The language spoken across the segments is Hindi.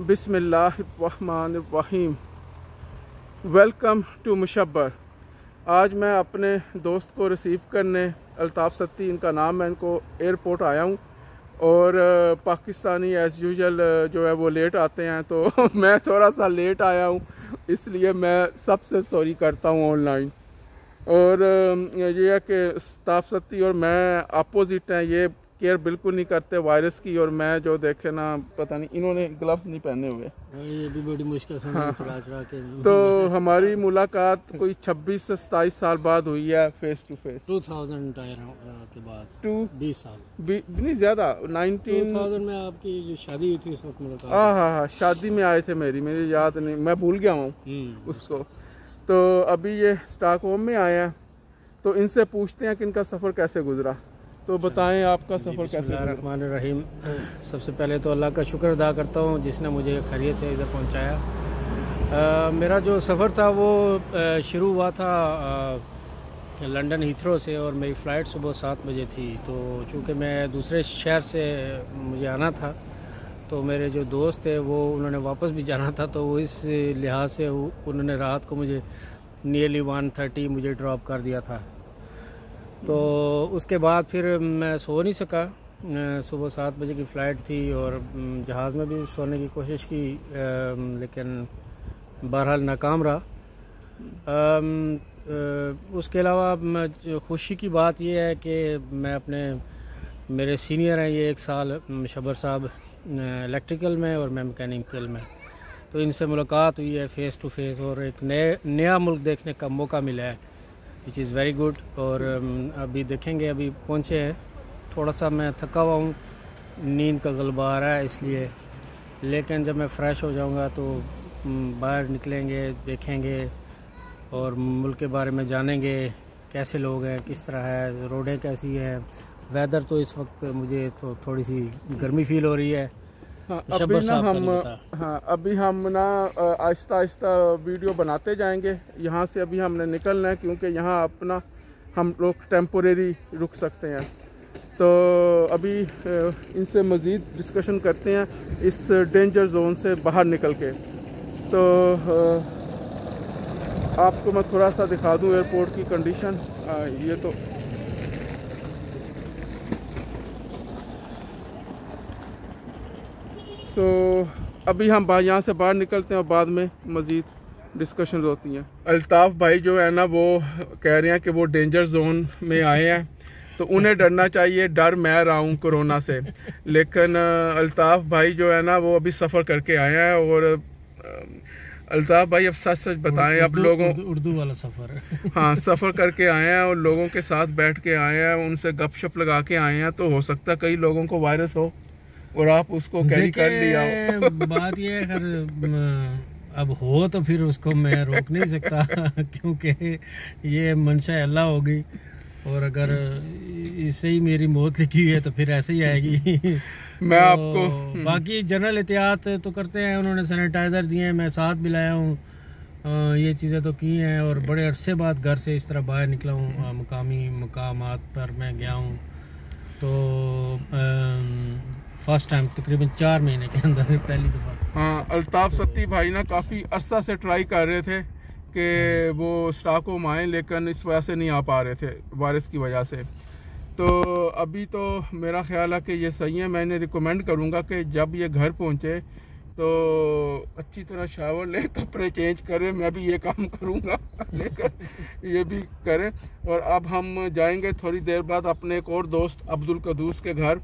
बिस्मिल्लाहिर्रहमानिर्रहीम। Welcome to Mushabbar. आज मैं अपने दोस्त को रिसीव करने, अल्ताफ़ सत्ती इनका नाम है, इनको एयरपोर्ट आया हूँ। और पाकिस्तानी एज़ यूजुअल जो है वो लेट आते हैं, तो मैं थोड़ा सा लेट आया हूँ, इसलिए मैं सबसे सॉरी करता हूँ ऑनलाइन। और ये है कि अल्ताफ़ सत्ती और मैं अपोजिट हैं, ये केयर बिल्कुल नहीं करते वायरस की, और मैं जो देखे ना पता नहीं, इन्होंने ग्लव्स नहीं पहने हुए, ये भी बड़ी मुश्किल से चढ़ा के। तो हमारी मुलाकात कोई 26 से 27 साल बाद हुई है, फेस टू फेस। 2000 के बाद 20 साल नहीं ज़्यादा, 2000 में आपकी जो शादी हुई थी उस वक्त मुलाकात। हाँ, शादी में आए थे मेरी याद नहीं, मैं भूल गया हूँ उसको। तो अभी ये स्टॉकहोम में आए हैं, तो इनसे पूछते हैं कि इनका सफ़र कैसे गुजरा। तो बताएं आपका सफ़र कैसे गुजरा। रहीम, सबसे पहले तो अल्लाह का शुक्र अदा करता हूँ जिसने मुझे खैरियत से इधर पहुँचाया। मेरा जो सफ़र था वो शुरू हुआ था लंदन हीथ्रो से, और मेरी फ़्लाइट सुबह 7 बजे थी। तो चूँकि मैं दूसरे शहर से मुझे आना था, तो मेरे जो दोस्त थे वो उन्होंने वापस भी जाना था, तो इस लिहाज से उन्होंने रात को मुझे नियरली 1:30 मुझे ड्रॉप कर दिया था। तो उसके बाद फिर मैं सो नहीं सका। सुबह 7 बजे की फ़्लाइट थी और जहाज़ में भी सोने की कोशिश की, लेकिन बहरहाल नाकाम रहा। उसके अलावा खुशी की बात यह है कि मैं अपने मेरे सीनियर हैं ये 1 साल, शबर साहब इलेक्ट्रिकल में और मैं मैकेनिकल में, तो इनसे मुलाकात हुई है फ़ेस टू फेस, और एक नया मुल्क देखने का मौका मिला है, विच इज़ वेरी गुड। और अभी देखेंगे, अभी पहुँचे हैं, थोड़ा सा मैं थका हुआ हूँ, नींद का गलबा आ रहा है इसलिए, लेकिन जब मैं फ़्रेश हो जाऊँगा तो बाहर निकलेंगे, देखेंगे और मुल्क के बारे में जानेंगे, कैसे लोग हैं, किस तरह है, रोडें कैसी हैं, वेदर। तो इस वक्त मुझे तो थोड़ी सी गर्मी फील हो रही है। अभी हम ना आहिस्ता आहिस्ता वीडियो बनाते जाएंगे। यहाँ से अभी हमने निकलना है, क्योंकि यहाँ अपना हम लोग टेम्पोरेरी रुक सकते हैं। तो अभी इनसे मज़ीद डिस्कशन करते हैं इस डेंजर जोन से बाहर निकल के। तो आपको मैं थोड़ा सा दिखा दूँ एयरपोर्ट की कंडीशन। ये तो अभी हम यहाँ से बाहर निकलते हैं और बाद में मज़ीद डिस्कशन होती हैं। अल्ताफ़ भाई जो है ना, वो कह रहे हैं कि वो डेंजर जोन में आए हैं, तो उन्हें डरना चाहिए। डर मैं रहा हूँ कोरोना से, लेकिन अल्ताफ़ भाई जो है ना वो अभी सफ़र करके आए हैं। और अल्ताफ़ भाई अब सच सच बताएं, अब लोगों उर्दू वाला सफ़र हाँ, सफ़र करके आए हैं और लोगों के साथ बैठ के आए हैं, उनसे गपशप लगा के आए हैं। तो हो सकता है कई लोगों को वायरस हो और आप उसको कैरी कर लिया हो। बात ये है, अगर अब हो तो फिर उसको मैं रोक नहीं सकता क्योंकि ये मंशा अल्लाह होगी, और अगर इससे ही मेरी मौत लिखी हुई है तो फिर ऐसे ही आएगी। मैं तो आपको बाकी जनरल एहतियात तो करते हैं, उन्होंने सैनिटाइज़र दिए हैं, मैं साथ भी लाया हूँ, ये चीज़ें तो की हैं। और बड़े अरसे बाद घर से इस तरह बाहर निकला हूँ, मुकामी मकामात पर मैं गया हूँ, तो फर्स्ट टाइम तकरीबन 4 महीने के अंदर पहली दफ़ा। हाँ, अल्ताफ़ सत्ती भाई ना काफ़ी अरसा से ट्राई कर रहे थे कि वो स्टॉकहोम आए, लेकिन इस वजह से नहीं आ पा रहे थे, वायरस की वजह से। तो अभी तो मेरा ख्याल है कि ये सही है। मैंने रिकमेंड करूँगा कि जब ये घर पहुँचे तो अच्छी तरह शावर ले, कपड़े चेंज करें। मैं भी ये काम करूँगा लेकर ये भी करें। और अब हम जाएंगे थोड़ी देर बाद अपने एक और दोस्त अब्दुल कदूस के घर,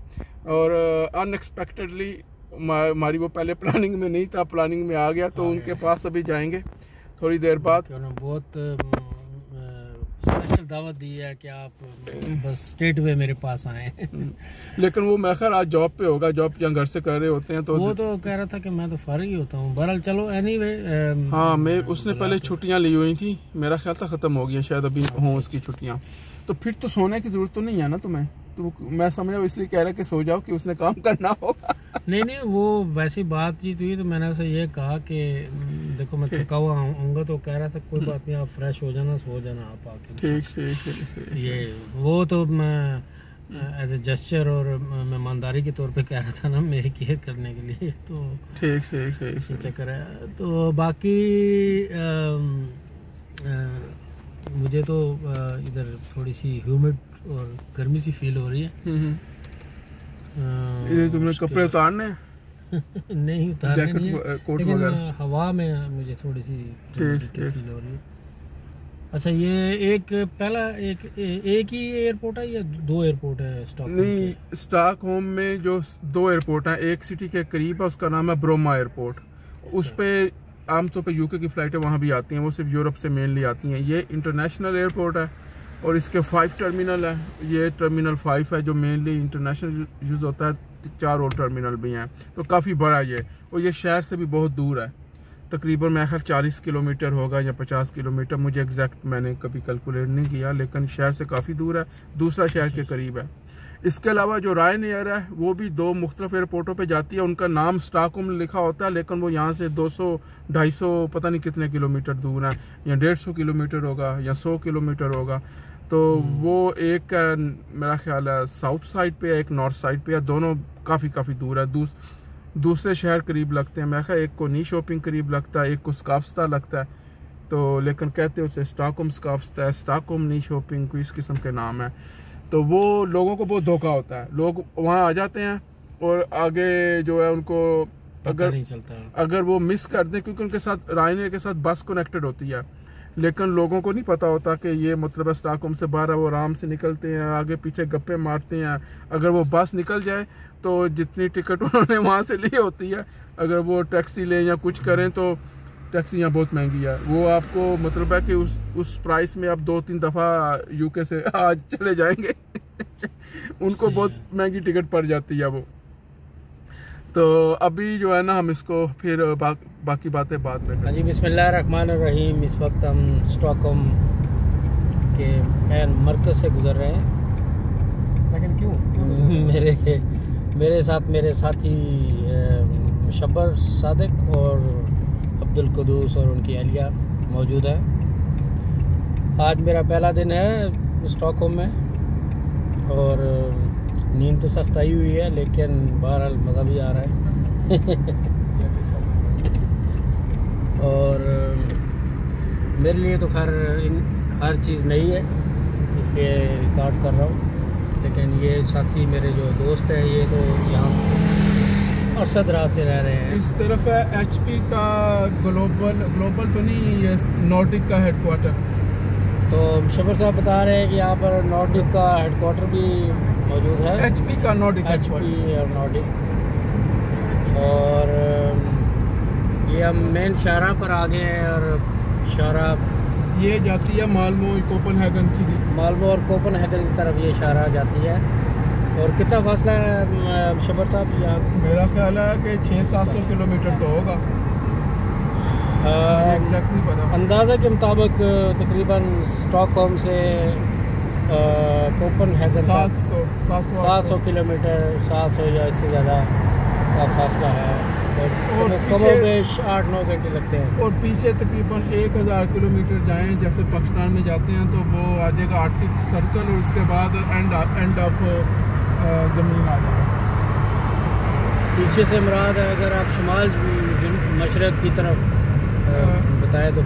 और अनएक्सपेक्टेडली हमारी वो पहले प्लानिंग में नहीं था, प्लानिंग में आ गया, तो उनके पास अभी जाएंगे थोड़ी देर बाद। बहुत स्पेशल दावत दी है कि आप बस स्ट्रेट वे मेरे पास आए। लेकिन वो मैं खैर आज जॉब पे होगा, जॉब या घर से कर रहे होते हैं, तो वो तो कह रहा था कि मैं तो फारिग ही होता हूँ। बहरहाल चलो, एनीवे। हाँ, मैं उसने पहले छुट्टियाँ ली हुई थी, मेरा ख्याल था ख़त्म हो गई, शायद अभी हों उसकी छुट्टियाँ। तो फिर तो सोने की ज़रूरत तो नहीं है ना तुम्हें, तो मैं समझा इसलिए कह रहा कि सो जाओ, कि उसने काम करना होगा। नहीं, वो वैसी बातचीत हुई तो मैंने उसे ये कहा कि देखो मैं थका हुआ आऊँगा, तो कह रहा था कोई बात नहीं, आप फ्रेश हो जाना, सो जाना आप आके। ठीक। ये वो तो मैं एज ए जेस्चर और मेहमानदारी के तौर पे कह रहा था ना, मेरी केयर करने के लिए, तो ठीक ठीक ठीक चक्कर है। तो बाकी मुझे तो इधर थोड़ी सी ह्यूमिड और गर्मी सी फील हो रही है। ये तुमने कपड़े उतारने हैं? नहीं उतारने नहीं है, कोट लेकिन वगैरह हवा में मुझे थोड़ी सी ठीक फील हो रही है। अच्छा, ये एक ही एयरपोर्ट है या दो एयरपोर्ट है स्टॉकहोम? नहीं, स्टॉकहोम में जो 2 एयरपोर्ट हैं, एक सिटी के करीब है, उसका नाम है ब्रोमा एयरपोर्ट। उस पे आमतौर पे यूके की फ़्लाइटें वहाँ भी आती हैं, वो सिर्फ यूरोप से मेनली आती हैं। ये इंटरनेशनल एयरपोर्ट है और इसके 5 टर्मिनल हैं। ये टर्मिनल 5 है जो मेनली इंटरनेशनल यूज़ होता है, 4 और टर्मिनल भी हैं, तो काफ़ी बड़ा है ये। और ये शहर से भी बहुत दूर है, तकरीबन मेरे ख्याल 40 किलोमीटर होगा या 50 किलोमीटर, मुझे एग्जैक्ट मैंने कभी कैलकुलेट नहीं किया, लेकिन शहर से काफ़ी दूर है, दूसरा शहर के करीब है। इसके अलावा जो Ryanair है वो भी 2 मुख्तलिफ एयरपोर्टों पे जाती है। उनका नाम स्टॉकहोम लिखा होता है, लेकिन वो यहाँ से 200-250 पता नहीं कितने किलोमीटर दूर है, या 150 किलोमीटर होगा या 100 किलोमीटर होगा। तो वो एक मेरा ख्याल है साउथ साइड पे है, एक नॉर्थ साइड पे है, दोनों काफ़ी दूर है। दूसरे शहर करीब लगते हैं, मैं ख्याल एक को नी शॉपिंग करीब लगता है, एक को स्काफ्स्ता लगता है, तो लेकिन कहते हैं उसे स्टॉकहोम स्काफ्स्ता है, स्टॉकहोम नी शॉपिंग, कोई इस किस्म के नाम है। तो वो लोगों को बहुत धोखा होता है, लोग वहाँ आ जाते हैं और आगे जो है उनको अगर नहीं चलता है। अगर वो मिस कर दें, क्योंकि उनके साथ Ryanair के साथ बस कनेक्टेड होती है, लेकिन लोगों को नहीं पता होता कि ये मतलब स्टॉकहोम से बाहर है, वो आराम से निकलते हैं, आगे पीछे गप्पे मारते हैं। अगर वो बस निकल जाए तो जितनी टिकट उन्होंने वहाँ से ली होती है, अगर वो टैक्सी लें या कुछ करें तो टैक्सी यहाँ बहुत महंगी है। वो आपको मतलब है कि उस प्राइस में आप 2-3 दफ़ा यूके से आज चले जाएंगे उनको बहुत महंगी टिकट पड़ जाती है वो। तो अभी जो है ना, हम इसको फिर बाकी बातें बाद में। हाँ जी, बिस्मिल्लाहिर्रहमानिर्रहीम। इस वक्त हम स्टॉकहोम के एन मरकज़ से गुजर रहे हैं, लेकिन क्यों मेरे साथ मेरे साथी शब्बर सादिक और अब्दुल कुदूस और उनकी अहलिया मौजूद है। आज मेरा पहला दिन है स्टॉकहोम में और नींद तो सख्त आई हुई है, लेकिन बहरहाल मज़ा भी आ रहा है और मेरे लिए तो खैर हर चीज़ नई है, इसलिए रिकॉर्ड कर रहा हूँ। लेकिन ये साथी मेरे जो दोस्त हैं, ये तो यहाँ अरसद राह से रह रहे हैं। इस तरफ है HP का ग्लोबल तो नहीं, ये नॉर्डिक का हेडक्वार्टर। तो शबर साहब बता रहे हैं कि यहाँ पर नॉर्डिक का हेडक्वार्टर भी मौजूद है। HP का नॉर्डिक HP और नॉर्डिक। और ये हम मेन शाहराह पर आ गए हैं और शाहराह ये जाती है माल्मो कोपनहेगन सिटी, माल्मो और कोपनहेगन की तरफ ये शाहराह जाती है। और कितना फासला है शबर साहब यहाँ? मेरा ख्याल है कि 600-700 किलोमीटर तो होगा, एग्जैक्ट नहीं पता। अंदाज़े के मुताबिक तकरीबन स्टॉकहोम से कोपनहेगन 700 किलोमीटर, 700 या इससे ज़्यादा का फासला है। और कमोबेश 8-9 घंटे लगते हैं। और पीछे तकरीबन 1000 किलोमीटर जाएं, जैसे पाकिस्तान में जाते हैं तो वो आ जाएगा आर्टिक सर्कल और उसके बाद एंड ऑफ ज़मीन आ जाएगा। पीछे से मुराद है, अगर आप शुमाल मशरक़ की तरफ बताएं तो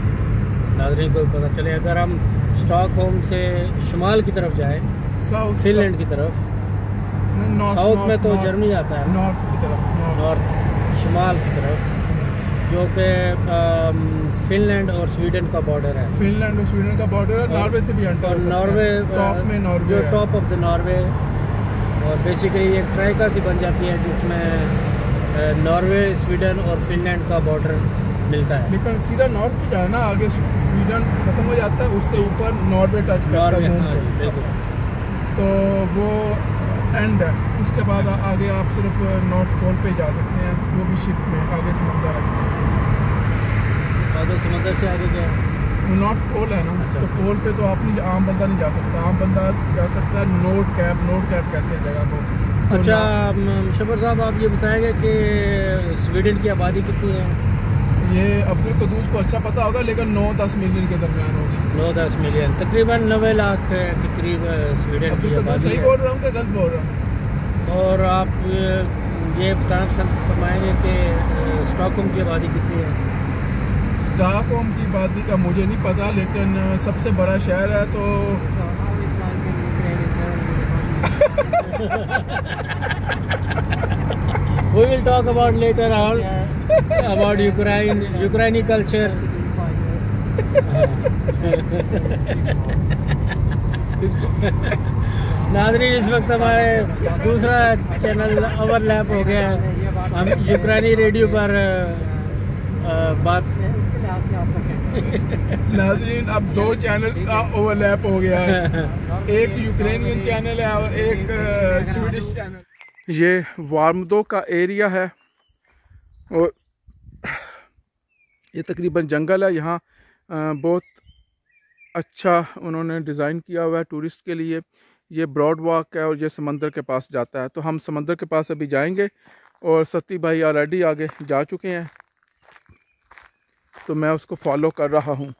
नाज़रीन को पता चले। अगर हम स्टॉकहोम से शुमाल की तरफ जाएं, फिनलैंड की तरफ, साउथ में तो जर्मनी आता है, नॉर्थ की तरफ, नॉर्थ शुमाल की तरफ, जो कि फिनलैंड और स्वीडन का बॉर्डर है। फिनलैंड और स्वीडन का बॉर्डर है, नॉर्वे से भी एंटर और नॉर्वे टॉप में, नॉर्वे जो टॉप ऑफ द नॉर्वे, और बेसिकली एक ट्राइका सी बन जाती है जिसमें नॉर्वे, स्वीडन और फिनलैंड का बॉर्डर मिलता है। लेकिन सीधा नॉर्थ पे जाए ना, आगे स्वीडन खत्म हो जाता है, उससे ऊपर नॉर्वे टच करता है, बिल्कुल। तो वो एंड है। उसके बाद आगे आप सिर्फ नॉर्थ पोल पे जा सकते हैं, वो भी शिप में, आगे समंदर है। आगे समंदर से आगे क्या है? नॉर्थ पोल है ना। अच्छा। तो पोल पे तो आप नहीं, आम बंदा नहीं जा सकता। आम बंदा जा सकता है नोट कैप कहते हैं जगह को। तो अच्छा शबर साहब, आप ये बताएंगे कि स्वीडन की आबादी कितनी है? ये अब्दुल कुदूस को अच्छा पता होगा, लेकिन 9-10 मिलियन के दरमियान होगी। 9-10 मिलियन, तकरीबन 90 लाख के करीब स्वीडन की तो आबादी सही है। बोल रहा हूँ कि गलत बोल रहा हूँ? और आप ये बताना पसंद फरमाएंगे कि स्टॉकहोम की आबादी कितनी है? स्टॉकहोम की आबादी का मुझे नहीं पता, लेकिन सबसे बड़ा शहर है तो We will talk about later on about Ukrainian culture. नाज़रीन, इस वक्त हमारे दूसरा चैनल ओवरलैप हो गया है। हम यूक्रेनी रेडियो पर बात नाज़रीन अब 2 चैनल्स का ओवरलैप हो गया है। एक यूक्रेनियन चैनल है और एक स्वीडिश चैनल। ये वार्मदो का एरिया है और ये तकरीबन जंगल है। यहाँ बहुत अच्छा उन्होंने डिज़ाइन किया हुआ है टूरिस्ट के लिए। ये ब्रॉड वॉक है और ये समंदर के पास जाता है, तो हम समंदर के पास अभी जाएंगे और सती भाई ऑलरेडी आगे जा चुके हैं, तो मैं उसको फॉलो कर रहा हूँ।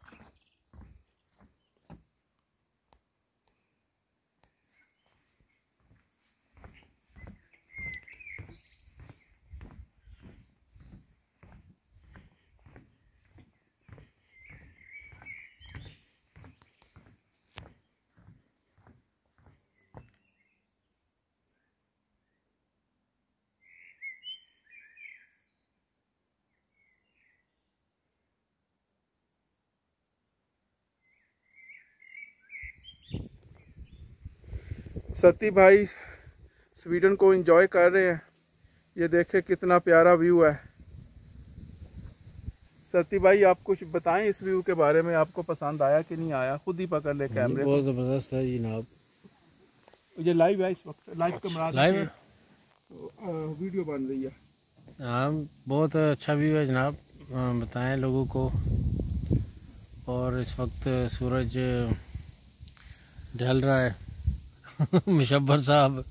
सती भाई स्वीडन को एंजॉय कर रहे हैं। ये देखें कितना प्यारा व्यू है। सती भाई आप कुछ बताएं इस व्यू के बारे में, आपको पसंद आया कि नहीं आया? खुद ही पकड़ ले कैमरे। बहुत ज़बरदस्त है जनाब। ये लाइव है इस वक्त, लाइव कैमरा लाइव है, वीडियो बन रही है। हाँ बहुत अच्छा व्यू है जनाब। बताएं लोगों को। और इस वक्त सूरज ढल रहा है। मुशब्बर साहब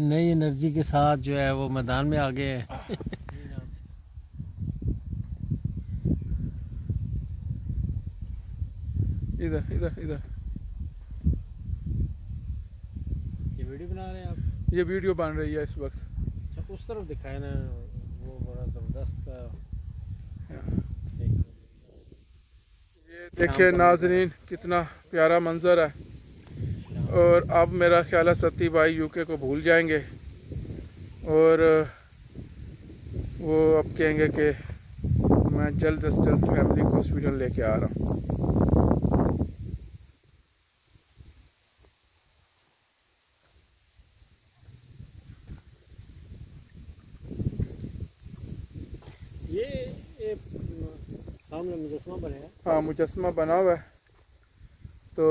नई एनर्जी के साथ जो है वो मैदान में आ गए हैं। इधर इधर इधर ये वीडियो बना रहे हैं आप? ये वीडियो बन रही है इस वक्त। अच्छा उस तरफ दिखाए ना, वो बड़ा ज़बरदस्त। ये देखिए नाजरीन कितना प्यारा मंजर है। और अब मेरा ख्याल है सती भाई यूके को भूल जाएंगे और वो अब कहेंगे कि मैं जल्द से जल्द फैमिली को स्वीडन लेके आ रहा हूँ। ये सामने मुजस्समा बना है। हाँ मुजस्समा बना हुआ है, तो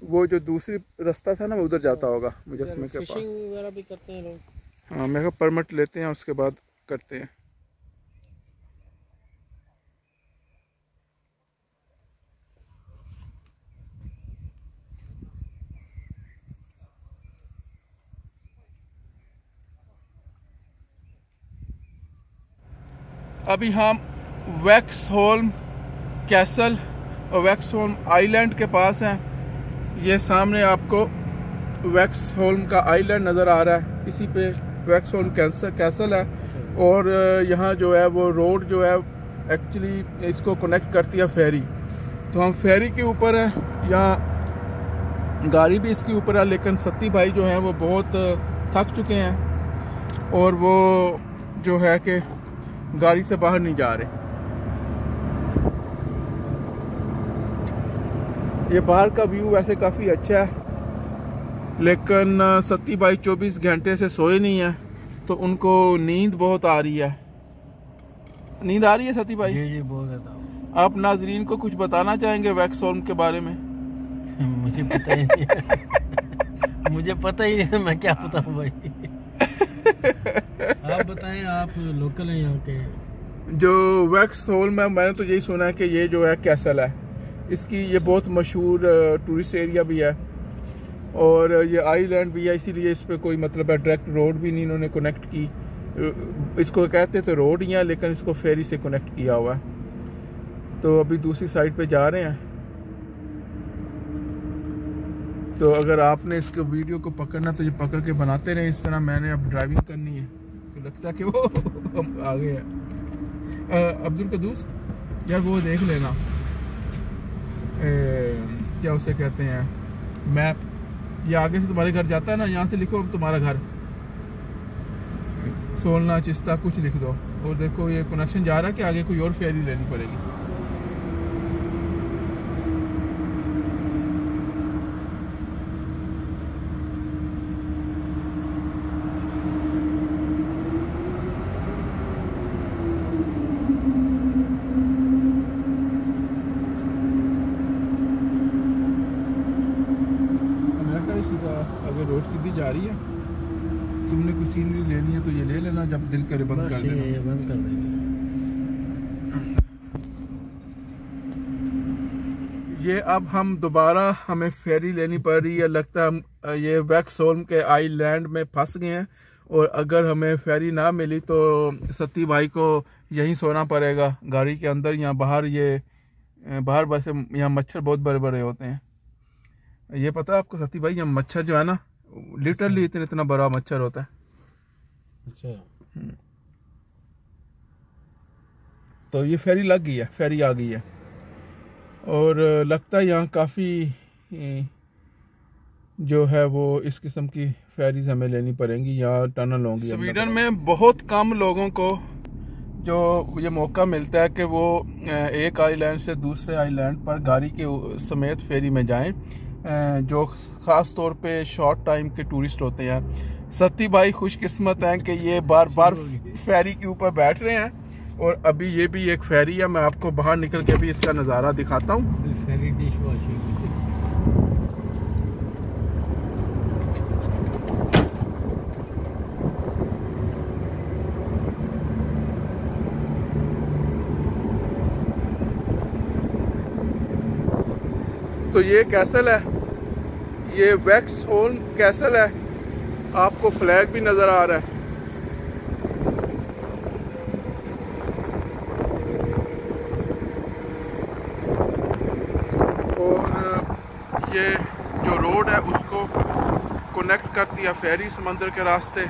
वो जो दूसरी रास्ता था ना वो उधर जाता होगा मुजस्समे के पास। फिशिंग वगैरह भी करते हैं लोग। हाँ मैं परमिट लेते हैं और उसके बाद करते हैं। अभी हम वैक्सहोल्म कैसल और वैक्सहोल्म आइलैंड के पास हैं। ये सामने आपको वैक्सहोल्म का आइलैंड नज़र आ रहा है, इसी पे वैक्सहोल्म कैसल है। और यहाँ जो है वो रोड जो है एक्चुअली इसको कनेक्ट करती है फेरी। तो हम फेरी के ऊपर हैं, यहाँ गाड़ी भी इसके ऊपर है, लेकिन सती भाई जो हैं वो बहुत थक चुके हैं और वो जो है कि गाड़ी से बाहर नहीं जा रहे। ये बाहर का व्यू वैसे काफ़ी अच्छा है, लेकिन सती भाई 24 घंटे से सोए नहीं है, तो उनको नींद बहुत आ रही है। नींद आ रही है सती भाई? जी बहुत ज़्यादा। आप नाजरीन को कुछ बताना चाहेंगे वैक्सहोल्म के बारे में? मुझे पता ही नहीं। मुझे पता ही नहीं, मैं क्या बताऊँ भाई। आप बताएं, आप लोकल हैं यहाँ के। जो वैक्सहोल्म है, मैंने तो यही सुना है कि ये जो है कैसल है, इसकी ये बहुत मशहूर टूरिस्ट एरिया भी है और ये आइलैंड भी है, इसीलिए इस पर कोई मतलब है डायरेक्ट रोड भी नहीं इन्होंने कनेक्ट की। इसको कहते तो रोड ही है, लेकिन इसको फेरी से कनेक्ट किया हुआ है। तो अभी दूसरी साइड पे जा रहे हैं। तो अगर आपने इसको वीडियो को पकड़ना तो ये पकड़ के बनाते रहे इस तरह। मैंने अब ड्राइविंग करनी है, तो लगता है कि वो हम आ गए हैं। अब्दुल कदूस यार वो देख लेना, क्या उसे कहते हैं, मैप। ये आगे से तुम्हारे घर जाता है ना, यहाँ से लिखो अब तुम्हारा घर सोलना चिस्ता कुछ लिख दो, और देखो ये कनेक्शन जा रहा है कि आगे कोई और फेरी लेनी पड़ेगी। अगर रोड सीधी जा रही है, तुमने कोई सीनरी लेनी है तो ये ले लेना, जब दिल करे बंद कर देना। ये बंद कर देंगे। ये अब हम दोबारा हमें फेरी लेनी पड़ रही है, लगता है हम ये वैक्सहोल्म के आइलैंड में फंस गए हैं, और अगर हमें फेरी ना मिली तो सत्ती भाई को यहीं सोना पड़ेगा, गाड़ी के अंदर या बाहर। ये बाहर वैसे यहाँ मच्छर बहुत बड़े बड़े होते हैं, ये पता है आपको सत्ती भाई? यहाँ मच्छर जो है ना, लिटरली इतना बड़ा मच्छर होता है। अच्छा। तो ये फेरी लग गई है, फेरी आ गई है, और लगता है यहाँ काफ़ी जो है वो इस किस्म की फेरीज हमें लेनी पड़ेंगी, यहाँ टनल होंगी। स्वीडन में बहुत कम लोगों को जो ये मौका मिलता है कि वो एक आइलैंड से दूसरे आइलैंड पर गाड़ी के समेत फेरी में जाएं, जो ख़ास तौर पे शॉर्ट टाइम के टूरिस्ट होते हैं। सत्ती भाई खुशकिस्मत हैं कि ये बार बार फेरी के ऊपर बैठ रहे हैं, और अभी ये भी एक फेरी है। मैं आपको बाहर निकल के भी इसका नज़ारा दिखाता हूँ। फेरी डिश वॉशिंग। तो ये कैसल है, ये वैक्सहोल्म कैसल है, आपको फ्लैग भी नज़र आ रहा है। और ये जो रोड है उसको कनेक्ट करती है फेरी समंदर के रास्ते।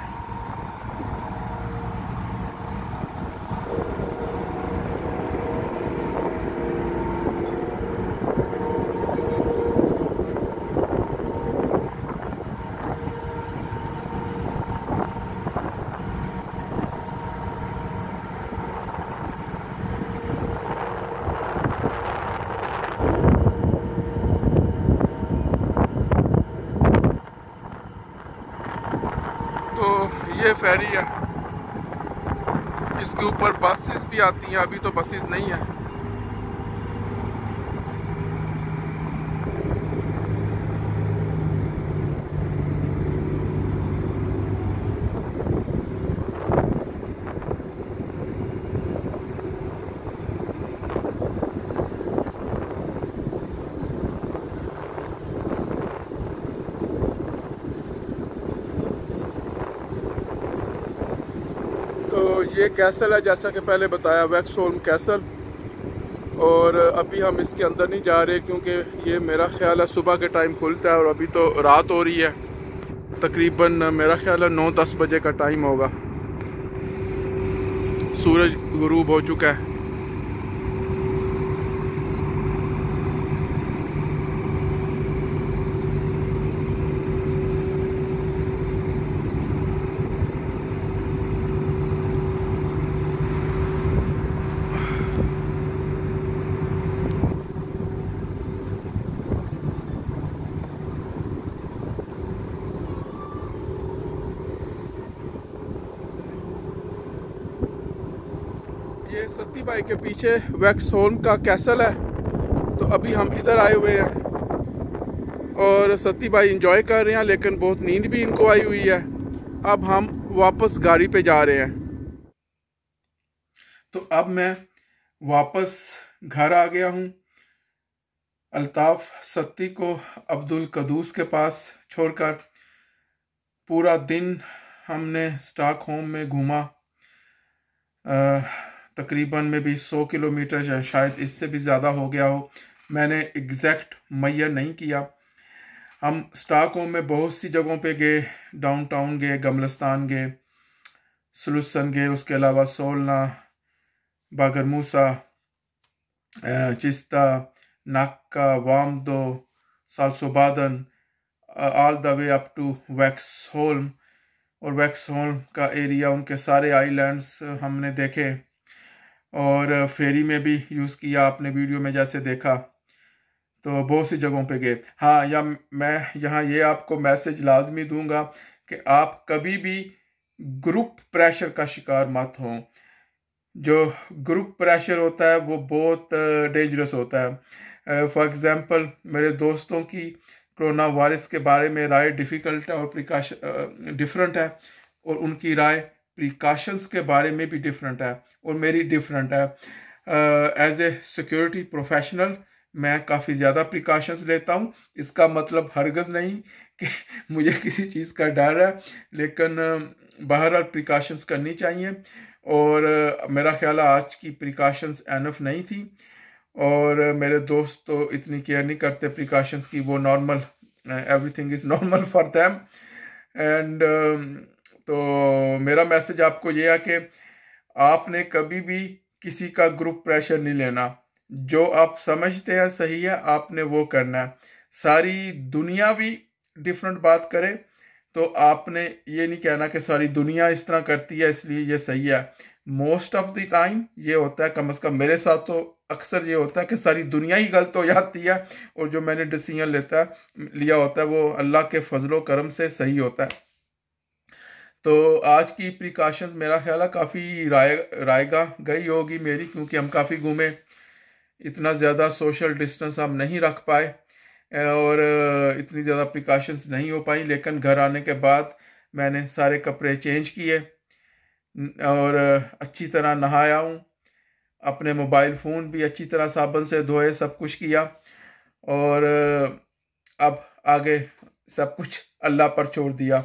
तो ये फेरी है, इसके ऊपर बसेस भी आती हैं, अभी तो बसेस नहीं है। तो ये कैसल है, जैसा कि पहले बताया, वैक्सहोल्म कैसल। और अभी हम इसके अंदर नहीं जा रहे क्योंकि ये मेरा ख्याल है सुबह के टाइम खुलता है, और अभी तो रात हो रही है, तकरीबन मेरा ख्याल है 9-10 बजे का टाइम होगा, सूरज गुरूब हो चुका है। ये सत्ती भाई के पीछे वैक्सहोल्म का कैसल है। तो अभी हम इधर आए हुए हैं और सत्ती भाई इंजॉय कर रहे हैं, लेकिन बहुत नींद भी इनको आई हुई है। अब हम वापस गाड़ी पे जा रहे हैं। तो अब मैं वापस घर आ गया हूँ। अल्ताफ सत्ती को अब्दुल कदूस के पास छोड़कर पूरा दिन हमने स्टॉकहोम में घूमा। तकरीबन में भी 100 किलोमीटर या शायद इससे भी ज़्यादा हो गया हो, मैंने एग्जैक्ट मैयर नहीं किया। हम स्टॉकहोम में बहुत सी जगहों पे गए, डाउनटाउन गए, गमलस्तान गए, सलूसन गए, उसके अलावा Solna, Bagarmossa, Kista, Nacka, Värmdö, Saltsjöbaden, all the way up to Vaxholm. और वैक्सहोल्म का एरिया, उनके सारे आइलैंड्स हमने देखे और फेरी में भी यूज़ किया, आपने वीडियो में जैसे देखा। तो बहुत सी जगहों पे गए। हाँ, या मैं यहाँ ये आपको मैसेज लाजमी दूंगा कि आप कभी भी ग्रुप प्रेशर का शिकार मत हों। जो ग्रुप प्रेशर होता है वो बहुत डेंजरस होता है। फॉर एग्जांपल, मेरे दोस्तों की कोरोना वायरस के बारे में राय डिफ़िकल्ट है और प्रिकॉशन डिफरेंट है, और उनकी राय प्रिकॉशंस के बारे में भी डिफरेंट है और मेरी डिफरेंट है। एज ए सिक्योरिटी प्रोफेशनल मैं काफ़ी ज़्यादा प्रिकॉशंस लेता हूँ। इसका मतलब हरगज़ नहीं कि मुझे किसी चीज़ का डर है, लेकिन बहरहाल प्रिकॉशंस करनी चाहिए। और मेरा ख्याल है आज की प्रिकॉशंस एनफ नहीं थी, और मेरे दोस्त तो इतनी केयर नहीं करते प्रिकॉशंस की, वो normal, everything is normal for them. And तो मेरा मैसेज आपको ये है कि आपने कभी भी किसी का ग्रुप प्रेशर नहीं लेना। जो आप समझते हैं सही है, आपने वो करना है। सारी दुनिया भी डिफरेंट बात करे तो आपने ये नहीं कहना कि सारी दुनिया इस तरह करती है इसलिए ये सही है। मोस्ट ऑफ द टाइम ये होता है, कम से कम मेरे साथ तो अक्सर ये होता है कि सारी दुनिया ही गलत हो जाती है, और जो मैंने डिसीजन लिया होता है वो अल्लाह के फजलो करम से सही होता है। तो आज की प्रिकॉशंस मेरा ख्याल है काफ़ी रायगा गई होगी मेरी, क्योंकि हम काफ़ी घूमे, इतना ज़्यादा सोशल डिस्टेंस हम नहीं रख पाए और इतनी ज़्यादा प्रिकॉशंस नहीं हो पाई। लेकिन घर आने के बाद मैंने सारे कपड़े चेंज किए और अच्छी तरह नहाया हूँ, अपने मोबाइल फ़ोन भी अच्छी तरह साबुन से धोए, सब कुछ किया, और अब आगे सब कुछ अल्लाह पर छोड़ दिया।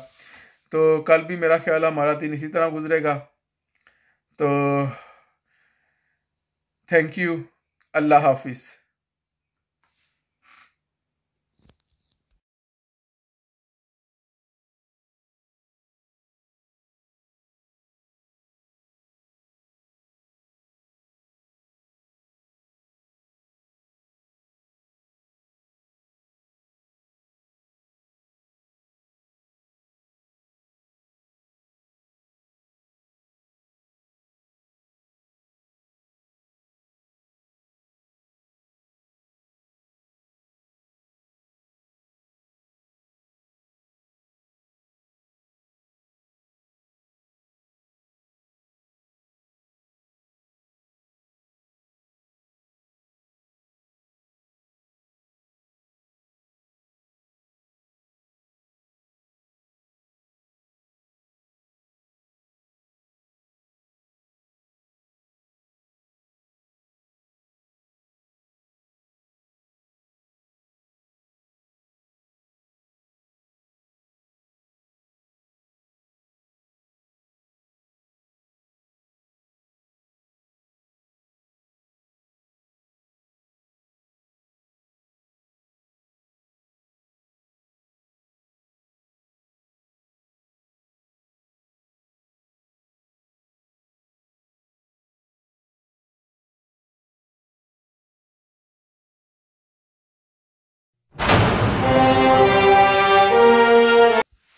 तो कल भी मेरा ख्याल है हमारा दिन इसी तरह गुजरेगा। तो थैंक यू, अल्लाह हाफिज़।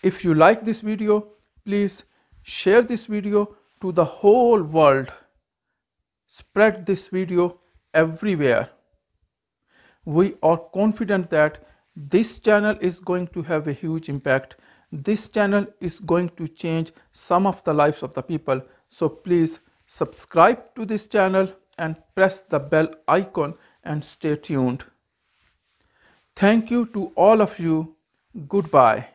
If you like this video, please share this video to the whole world. Spread this video everywhere. We are confident that this channel is going to have a huge impact. This channel is going to change some of the lives of the people. So please subscribe to this channel and press the bell icon and stay tuned. Thank you to all of you. Goodbye.